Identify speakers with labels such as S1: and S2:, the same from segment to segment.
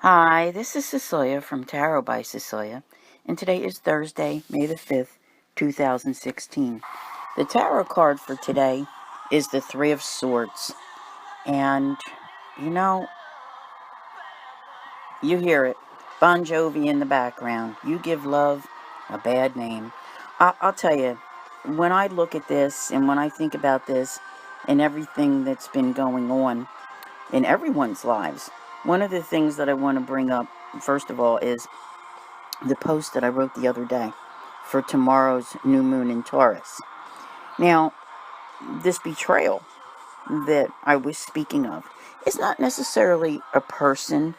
S1: Hi, this is Cecilia from Tarot by Cecilia, and today is Thursday, May the 5th, 2016. The tarot card for today is the Three of Swords, and you know, you hear it, Bon Jovi in the background. You give love a bad name. I'll tell you, when I look at this and when I think about this and everything that's been going on in everyone's lives, one of the things that I want to bring up, first of all, is the post that I wrote the other day for tomorrow's new moon in Taurus. Now, this betrayal that I was speaking of is not necessarily a person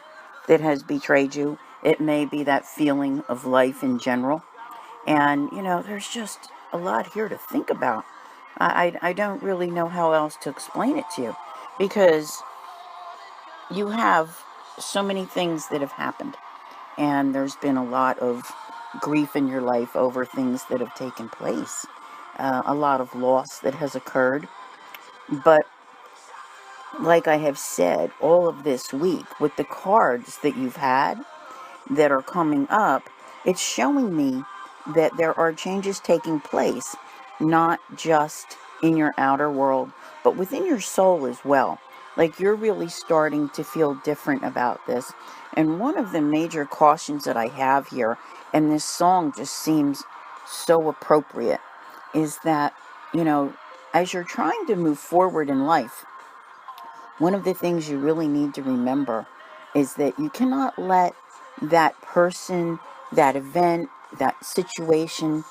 S1: that has betrayed you. It may be that feeling of life in general. And, there's just a lot here to think about. I don't really know how else to explain it to you because you have so many things that have happened. And there's been a lot of grief in your life over things that have taken place, a lot of loss that has occurred. But like I have said, all of this week, with the cards that you've had that are coming up, it's showing me that there are changes taking place, not just in your outer world, but within your soul as well. Like you're really starting to feel different about this. And one of the major cautions that I have here, and this song just seems so appropriate, is that, as you're trying to move forward in life, one of the things you really need to remember is that you cannot let that person, that event, that situation,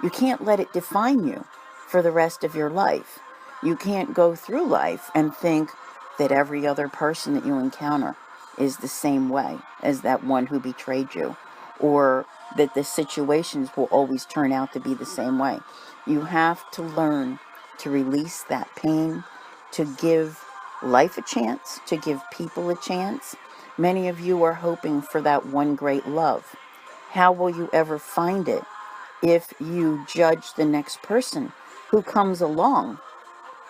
S1: you can't let it define you for the rest of your life. You can't go through life and think that every other person that you encounter is the same way as that one who betrayed you, or that the situations will always turn out to be the same way. You have to learn to release that pain, to give life a chance, to give people a chance. Many of you are hoping for that one great love. How will you ever find it if you judge the next person who comes along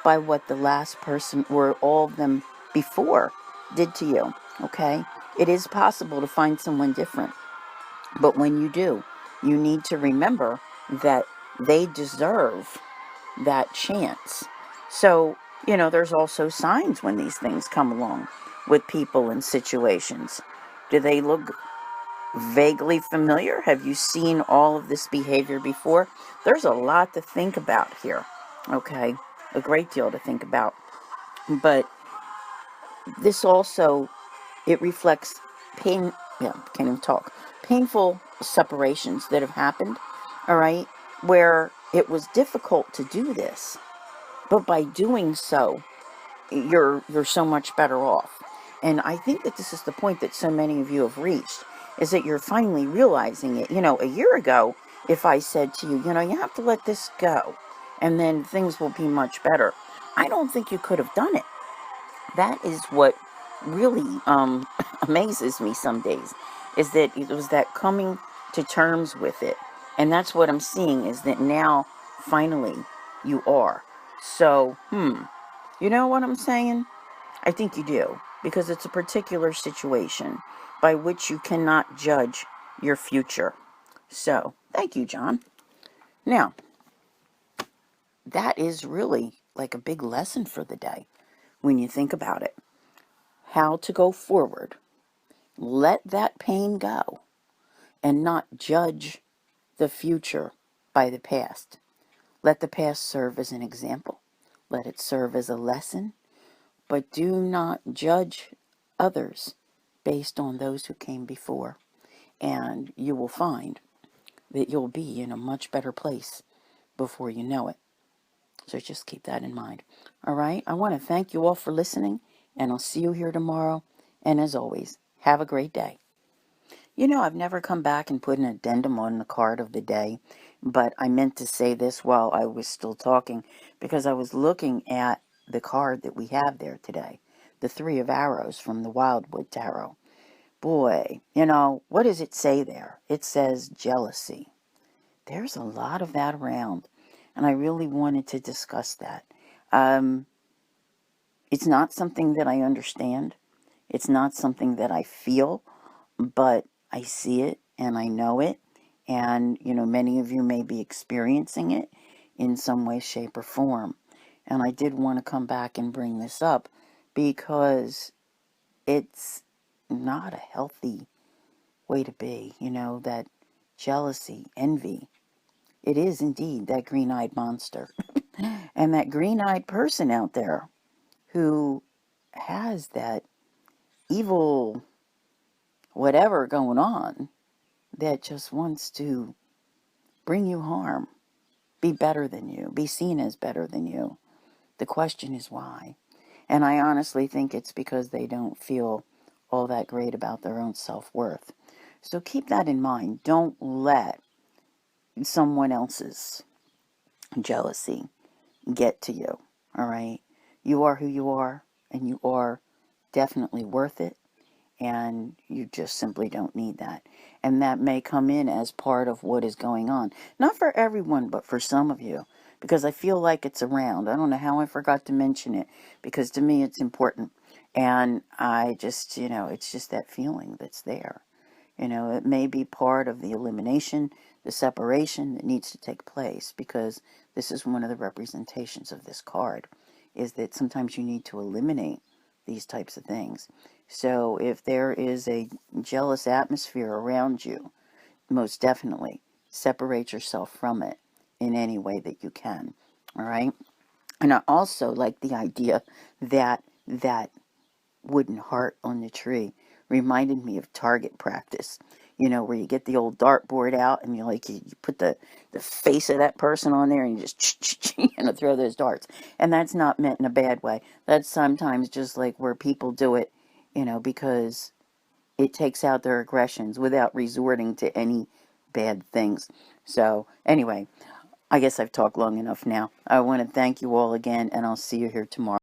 S1: by what the last person or all of them before did to you? Okay? It is possible to find someone different. But when you do, you need to remember that they deserve that chance. So, there's also signs when these things come along with people and situations. Do they look vaguely familiar? Have you seen all of this behavior before? There's a lot to think about here. Okay, a great deal to think about. But this also, it reflects pain, yeah, can't even talk, painful separations that have happened, all right, where it was difficult to do this. But by doing so, you're so much better off. And I think that this is the point that so many of you have reached, is that you're finally realizing it. A year ago, if I said to you, you have to let this go, and then things will be much better, I don't think you could have done it. That is what really amazes me some days, is that it was that coming to terms with it. And that's what I'm seeing, is that now, finally, you are. So, you know what I'm saying? I think you do, because it's a particular situation by which you cannot judge your future. So, thank you, John. Now, that is really like a big lesson for the day when you think about it. How to go forward. Let that pain go and not judge the future by the past. Let the past serve as an example. Let it serve as a lesson. But do not judge others based on those who came before. And you will find that you'll be in a much better place before you know it. So just keep that in mind. All right. I want to thank you all for listening, and I'll see you here tomorrow. And as always, have a great day. I've never come back and put an addendum on the card of the day, but I meant to say this while I was still talking, because I was looking at the card that we have there today, the Three of Arrows from the Wildwood Tarot. Boy, what does it say there? It says jealousy. There's a lot of that around, and I really wanted to discuss that. It's not something that I understand. It's not something that I feel. but I see it and I know it. And, many of you may be experiencing it in some way, shape, or form. And I did want to come back and bring this up because it's not a healthy way to be, that jealousy, envy. It is indeed that green-eyed monster. And that green-eyed person out there who has that evil whatever going on that just wants to bring you harm, be better than you, be seen as better than you. The question is why. And I honestly think it's because they don't feel all that great about their own self-worth. So keep that in mind. Don't let someone else's jealousy get to you, all right? You are who you are, and you are definitely worth it, and you just simply don't need that. And that may come in as part of what is going on. Not for everyone, but for some of you, because I feel like it's around. I don't know how I forgot to mention it, because to me it's important. And I just, it's just that feeling that's there. It may be part of the elimination, the separation that needs to take place, because this is one of the representations of this card, is that sometimes you need to eliminate these types of things. So if there is a jealous atmosphere around you, most definitely separate yourself from it in any way that you can. All right? And I also like the idea that that wooden heart on the tree reminded me of target practice. Where you get the old dartboard out and you put the face of that person on there and you just throw those darts. And that's not meant in a bad way. That's sometimes just like where people do it, because it takes out their aggressions without resorting to any bad things. So anyway, I guess I've talked long enough now. I want to thank you all again, and I'll see you here tomorrow.